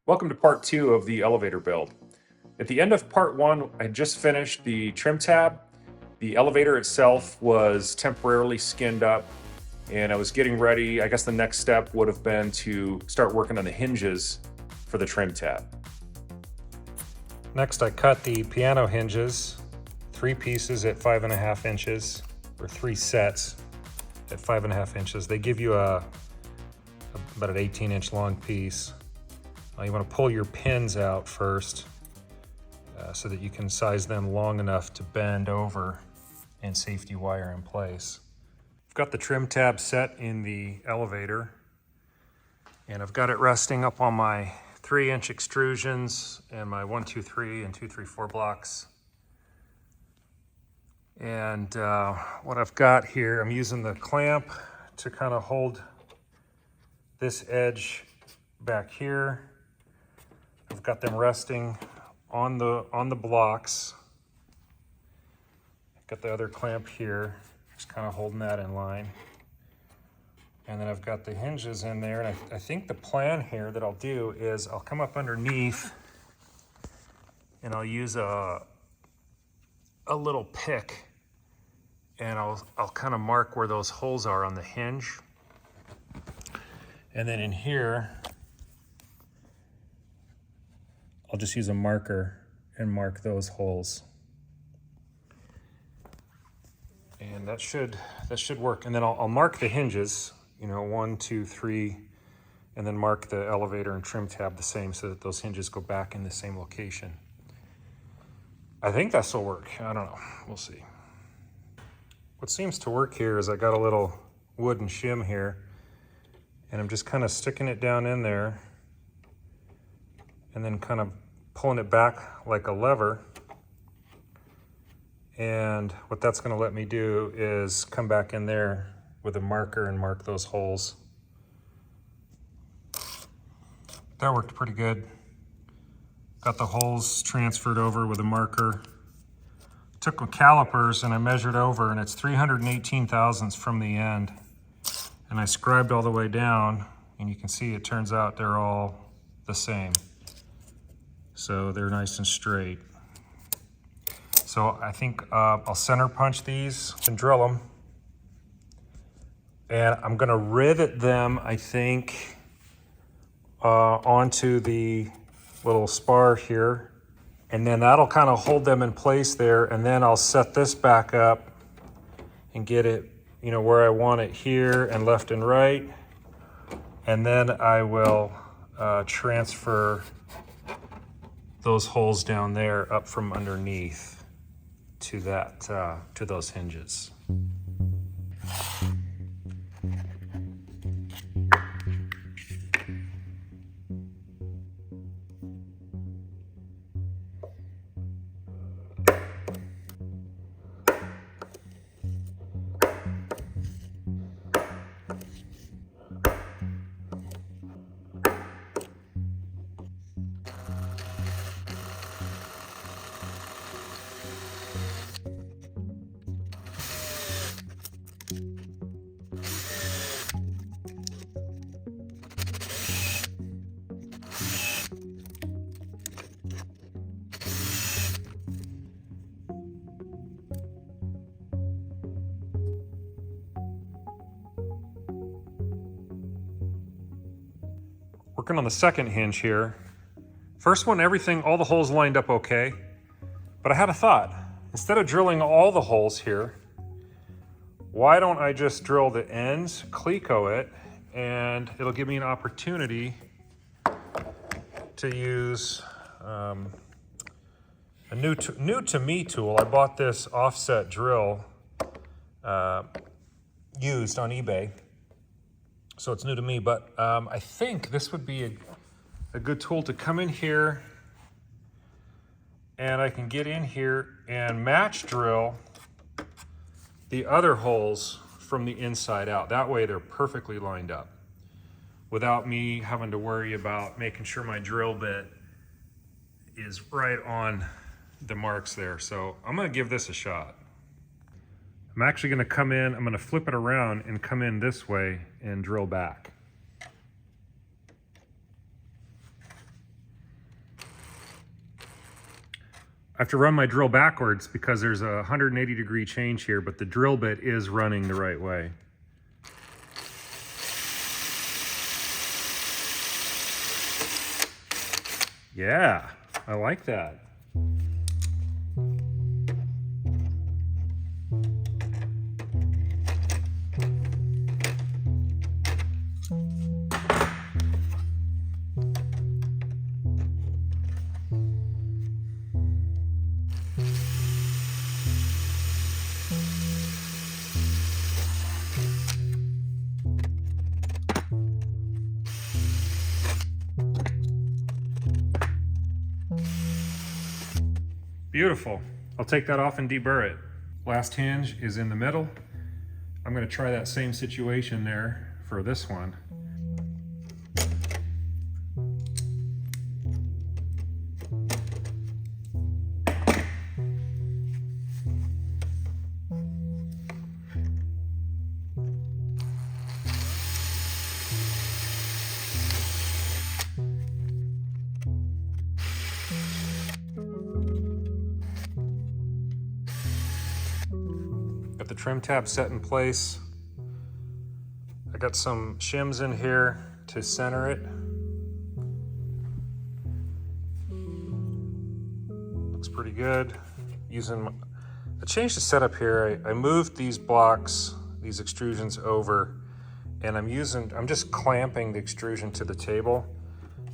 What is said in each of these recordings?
Welcome to part 2 of the elevator build. At the end of part 1, I just finished the trim tab. The elevator itself was temporarily skinned up, and I was getting ready. I guess the next step would have been to start working on the hinges for the trim tab. Next, I cut the piano hinges, 3 pieces at 5.5 inches, or 3 sets at 5.5 inches. They give you about an 18-inch long piece. You want to pull your pins out first so that you can size them long enough to bend over and safety wire in place. I've got the trim tab set in the elevator, and I've got it resting up on my 3-inch extrusions and my 1, 2, 3 and 2, 3, 4 blocks. And what I've got here, I'm using the clamp to kind of hold this edge back here. I've got them resting on the blocks. I've got the other clamp here, just kind of holding that in line. And then I've got the hinges in there, and I think the plan here that I'll do is I'll come up underneath and I'll use a little pick, and I'll kind of mark where those holes are on the hinge. And then in here, I'll just use a marker and mark those holes. And that should work. And then I'll mark the hinges, 1, 2, 3, and then mark the elevator and trim tab the same so that those hinges go back in the same location. I think this will work. I don't know. We'll see. What seems to work here is I got a little wooden shim here, and I'm just kind of sticking it down in there and then kind of pulling it back like a lever. And what that's going to let me do is come back in there with a marker and mark those holes. That worked pretty good. Got the holes transferred over with a marker. Took my calipers and I measured over, and it's 318 thousandths from the end. And I scribed all the way down, and you can see it turns out they're all the same. So they're nice and straight. So I think I'll center punch these and drill them. And I'm gonna rivet them, I think, onto the little spar here. And then that'll kind of hold them in place there. And then I'll set this back up and get it, where I want it here and left and right. And then I will transfer those holes down there up from underneath to those hinges. Working on the second hinge here. First one, all the holes lined up okay, but I had a thought. Instead of drilling all the holes here, why don't I just drill the ends, cleco it, and it'll give me an opportunity to use a new to me tool. I bought this offset drill used on eBay. So it's new to me, but I think this would be a good tool to come in here, and I can get in here and match drill the other holes from the inside out. That way they're perfectly lined up without me having to worry about making sure my drill bit is right on the marks there. So I'm gonna give this a shot. I'm actually gonna come in, I'm gonna flip it around and come in this way and drill back. I have to run my drill backwards because there's a 180-degree change here, but the drill bit is running the right way. Yeah, I like that. Beautiful. I'll take that off and deburr it. Last hinge is in the middle. I'm going to try that same situation there for this one. Got the trim tab set in place. I got some shims in here to center it. Looks pretty good. I changed the setup here. I moved these blocks, these extrusions over, and I'm just clamping the extrusion to the table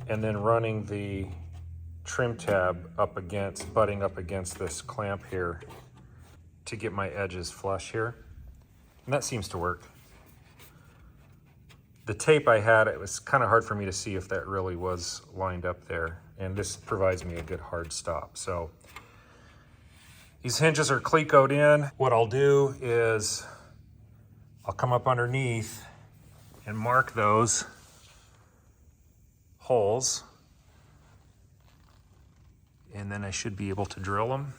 and then running the trim tab butting up against this clamp here to get my edges flush here. And that seems to work. The tape I had, it was kind of hard for me to see if that really was lined up there. And this provides me a good hard stop. So these hinges are clecoed in. What I'll do is I'll come up underneath and mark those holes. And then I should be able to drill them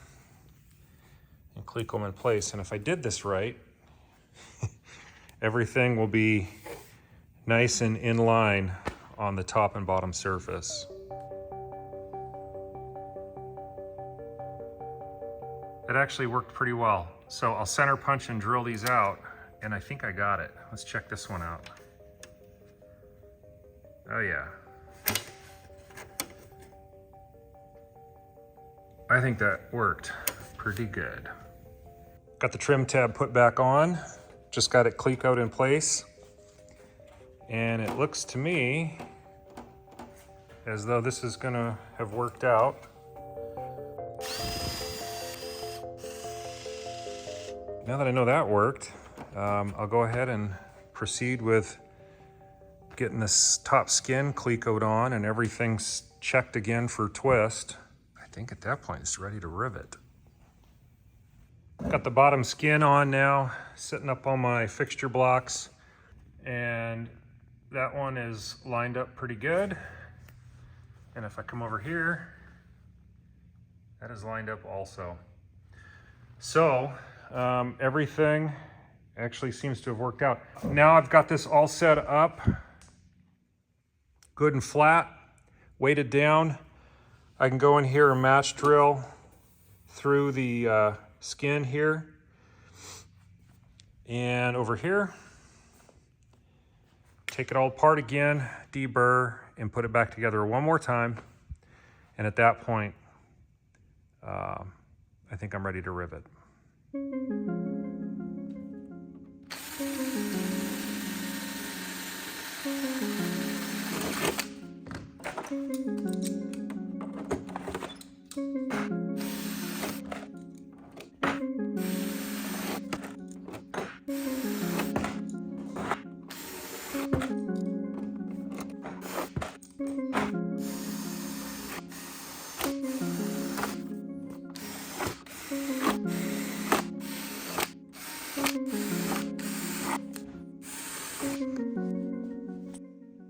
and click them in place. And if I did this right, everything will be nice and in line on the top and bottom surface. It actually worked pretty well. So I'll center punch and drill these out, and I think I got it. Let's check this one out. Oh yeah. I think that worked pretty good. Got the trim tab put back on, just got it clecoed in place. And it looks to me as though this is gonna have worked out. Now that I know that worked, I'll go ahead and proceed with getting this top skin clecoed on and everything's checked again for twist. I think at that point it's ready to rivet. Got the bottom skin on now, sitting up on my fixture blocks, and that one is lined up pretty good. And if I come over here, that is lined up also. So everything actually seems to have worked out. Now I've got this all set up, good and flat, weighted down. I can go in here and match drill through the skin here and over here. Take it all apart again, deburr, and put it back together one more time. And at that point, I think I'm ready to rivet.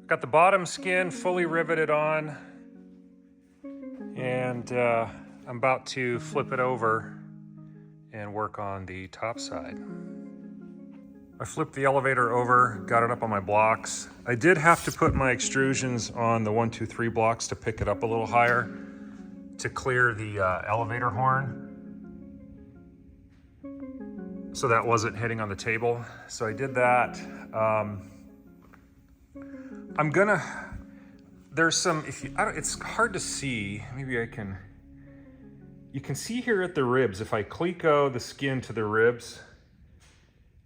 Got the bottom skin fully riveted on, and I'm about to flip it over and work on the top side. I flipped the elevator over, got it up on my blocks. I did have to put my extrusions on the 1, 2, 3 blocks to pick it up a little higher to clear the elevator horn so that wasn't hitting on the table. So I did that. I'm gonna, there's some, if you, I don't, it's hard to see, maybe I can, you can see here at the ribs, if I cleco the skin to the ribs,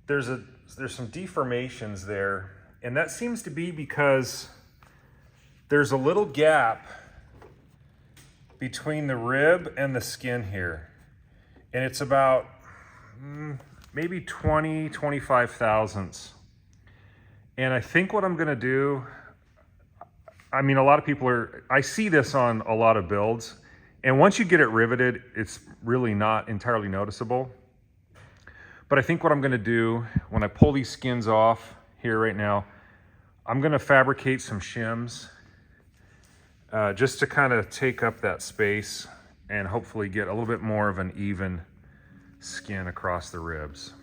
there's some deformations there. And that seems to be because there's a little gap between the rib and the skin here. And it's about maybe 25 thousandths. And I think what I'm gonna do, I mean, a lot of people I see this on a lot of builds, and once you get it riveted, it's really not entirely noticeable. But I think what I'm gonna do, when I pull these skins off here right now, I'm gonna fabricate some shims just to kind of take up that space and hopefully get a little bit more of an even skin across the ribs.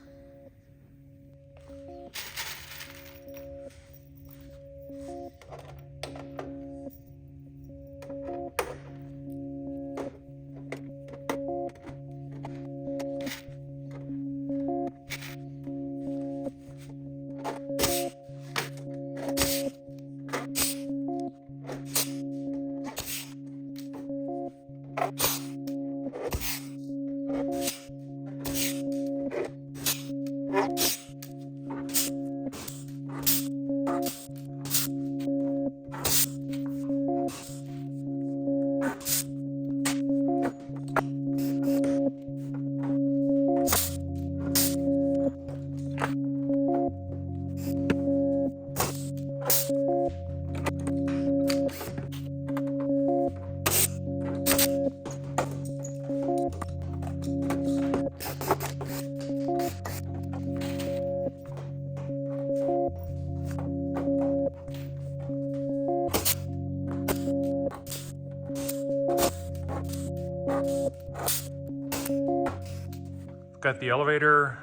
Got the elevator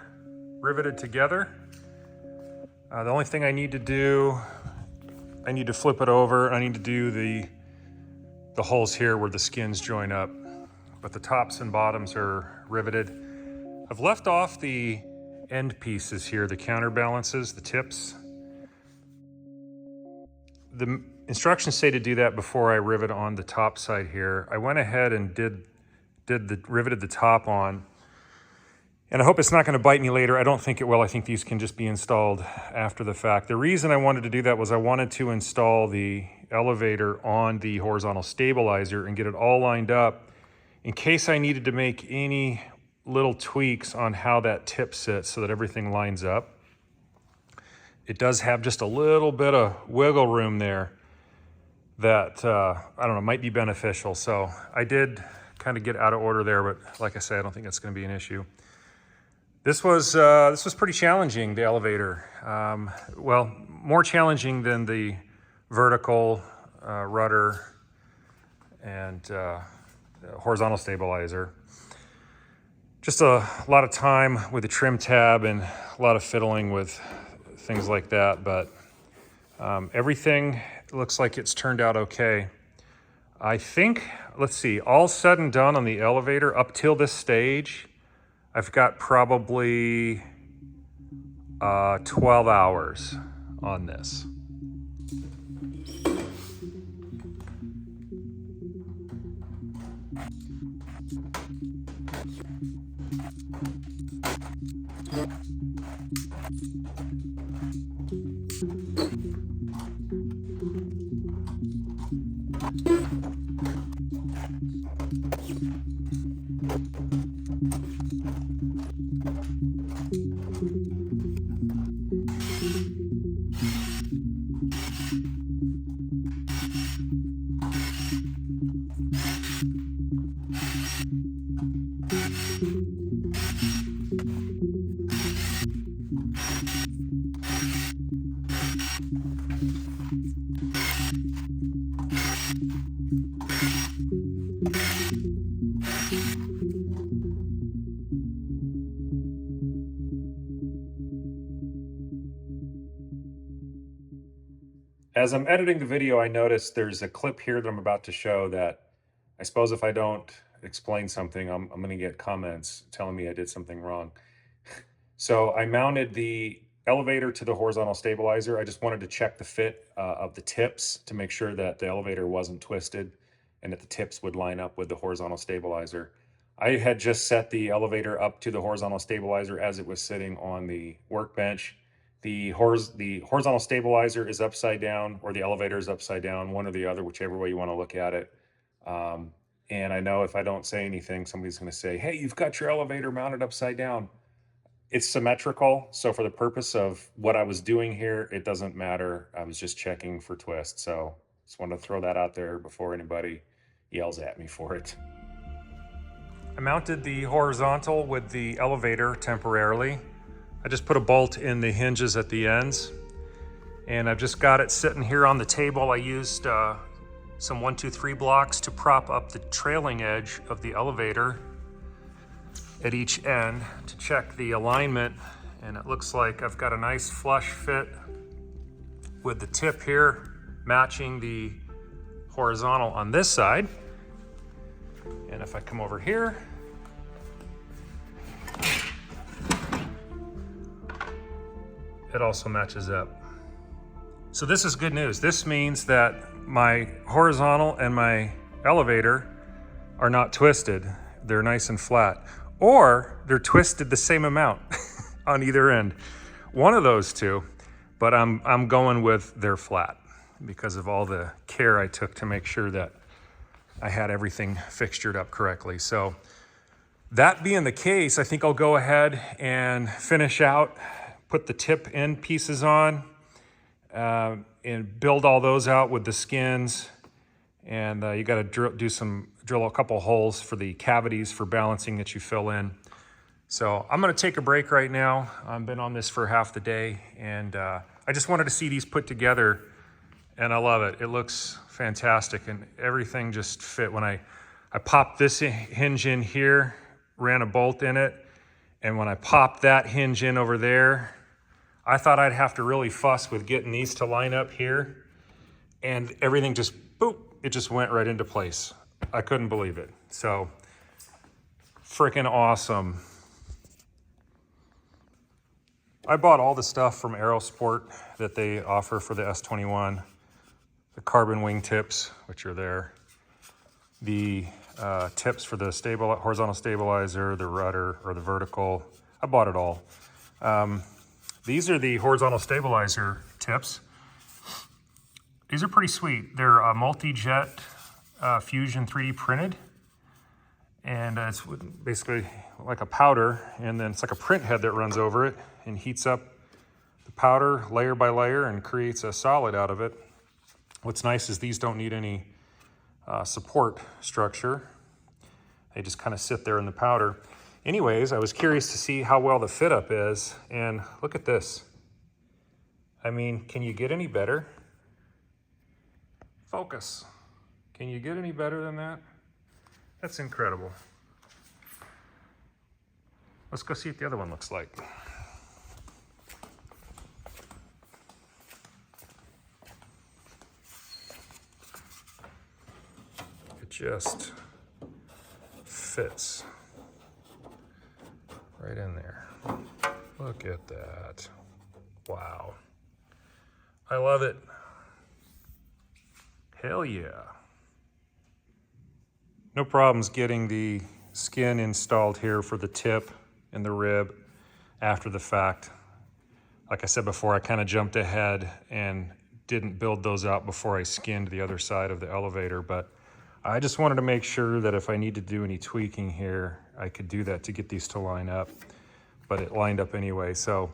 riveted together. The only thing I need to do, I need to flip it over. I need to do the holes here where the skins join up, but the tops and bottoms are riveted. I've left off the end pieces here, the counterbalances, the tips. The instructions say to do that before I rivet on the top side here. I went ahead and riveted the top on. And I hope it's not going to bite me later. I don't think it will. I think these can just be installed after the fact. The reason I wanted to do that was I wanted to install the elevator on the horizontal stabilizer and get it all lined up in case I needed to make any little tweaks on how that tip sits so that everything lines up. It does have just a little bit of wiggle room there that, I don't know, might be beneficial. So I did kind of get out of order there, but like I said, I don't think that's going to be an issue. This was pretty challenging, the elevator. Well, more challenging than the vertical rudder and horizontal stabilizer. Just a lot of time with the trim tab and a lot of fiddling with things like that, but everything looks like it's turned out okay. I think, let's see, all said and done on the elevator up till this stage, I've got probably 12 hours on this. As I'm editing the video, I noticed there's a clip here that I'm about to show that I suppose if I don't explain something, I'm going to get comments telling me I did something wrong. So I mounted the elevator to the horizontal stabilizer. I just wanted to check the fit of the tips to make sure that the elevator wasn't twisted and that the tips would line up with the horizontal stabilizer. I had just set the elevator up to the horizontal stabilizer as it was sitting on the workbench. The horizontal stabilizer is upside down, or the elevator is upside down, one or the other, whichever way you want to look at it. Um, and I know if I don't say anything, somebody's going to say, "Hey, you've got your elevator mounted upside down." It's symmetrical, so for the purpose of what I was doing here, it doesn't matter. I was just checking for twists, so just wanted to throw that out there before anybody yells at me for it. I mounted the horizontal with the elevator temporarily. I just put a bolt in the hinges at the ends, and I've just got it sitting here on the table. I used some 1, 2, 3 blocks to prop up the trailing edge of the elevator at each end to check the alignment, and it looks like I've got a nice flush fit with the tip here matching the horizontal on this side. And if I come over here, it also matches up. So this is good news. This means that my horizontal and my elevator are not twisted. They're nice and flat. Or they're twisted the same amount on either end. One of those two, but I'm going with they're flat because of all the care I took to make sure that I had everything fixtured up correctly. So that being the case, I think I'll go ahead and finish out, put the tip end pieces on, and build all those out with the skins. And you got to drill a couple holes for the cavities for balancing that you fill in. So I'm going to take a break right now. I've been on this for half the day, and I just wanted to see these put together, and I love it. It looks fantastic, and everything just fit. When I popped this hinge in here, ran a bolt in it, and when I popped that hinge in over there, I thought I'd have to really fuss with getting these to line up here, and everything just, boop, it just went right into place. I couldn't believe it. So, freaking awesome. I bought all the stuff from Aerosport that they offer for the S-21. The carbon wing tips, which are there. The tips for the horizontal stabilizer, the rudder, or the vertical. I bought it all. These are the horizontal stabilizer tips. These are pretty sweet. They're multi-jet fusion 3D printed, and it's basically like a powder, and then it's like a print head that runs over it and heats up the powder layer by layer and creates a solid out of it. What's nice is these don't need any support structure. They just kind of sit there in the powder. Anyways, I was curious to see how well the fit up is, and look at this. I mean, can you get any better? Focus. Can you get any better than that? That's incredible. Let's go see what the other one looks like. It just fits right in there. Look at that. Wow. I love it. Hell yeah. No problems getting the skin installed here for the tip and the rib after the fact. Like I said before, I kind of jumped ahead and didn't build those out before I skinned the other side of the elevator, but I just wanted to make sure that if I need to do any tweaking here, I could do that to get these to line up, but it lined up anyway. So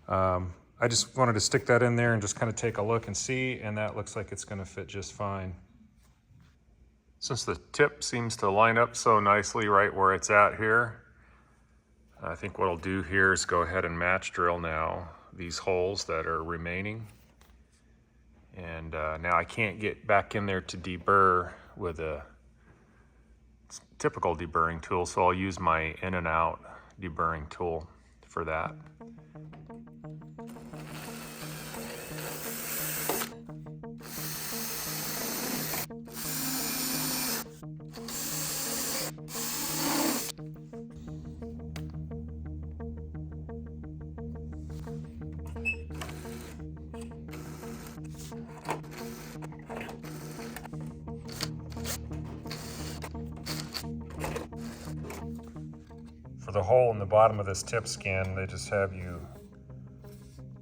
I just wanted to stick that in there and just kind of take a look and see, and that looks like it's going to fit just fine. Since the tip seems to line up so nicely right where it's at here, I think what I'll do here is go ahead and match drill now these holes that are remaining. And now I can't get back in there to deburr with a typical deburring tool, so I'll use my in and out deburring tool for that. a hole in the bottom of this tip skin. They just have you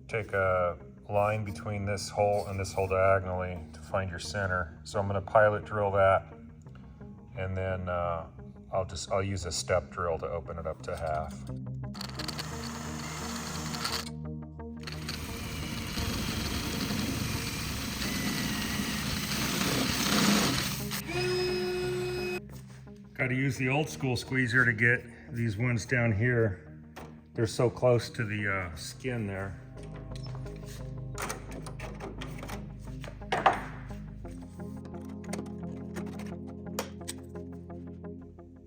take a line between this hole and this hole diagonally to find your center. So I'm going to pilot drill that, and then I'll use a step drill to open it up to half. Got to use the old school squeezer to get these ones down here. They're so close to the skin there.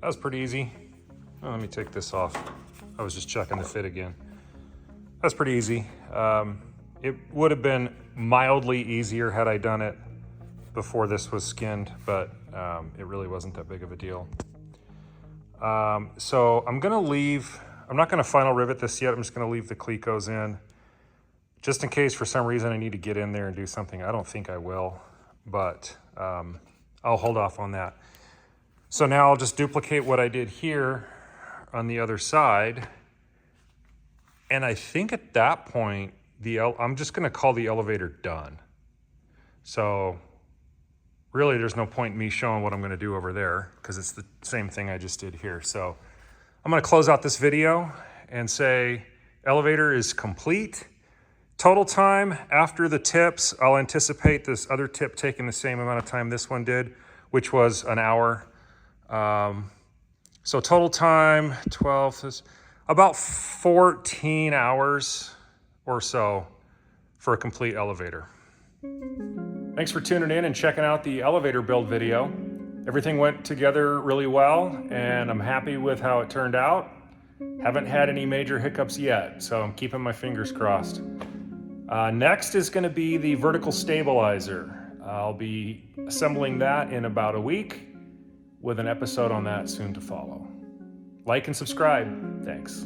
That was pretty easy. Oh, let me take this off. I was just checking the fit again. That's pretty easy. It would have been mildly easier had I done it before this was skinned, but it really wasn't that big of a deal. So I'm not gonna final rivet this yet. I'm just gonna leave the clecos in, just in case for some reason I need to get in there and do something. I don't think I will, but I'll hold off on that. So now I'll just duplicate what I did here on the other side. And I think at that point, I'm just gonna call the elevator done. So really there's no point in me showing what I'm gonna do over there because it's the same thing I just did here. So I'm gonna close out this video and say elevator is complete. Total time after the tips, I'll anticipate this other tip taking the same amount of time this one did, which was an hour. So total time, 12, about 14 hours or so for a complete elevator. Thanks for tuning in and checking out the elevator build video. Everything went together really well, and I'm happy with how it turned out. Haven't had any major hiccups yet, so I'm keeping my fingers crossed. Next is going to be the vertical stabilizer. I'll be assembling that in about a week, with an episode on that soon to follow. Like and subscribe. Thanks.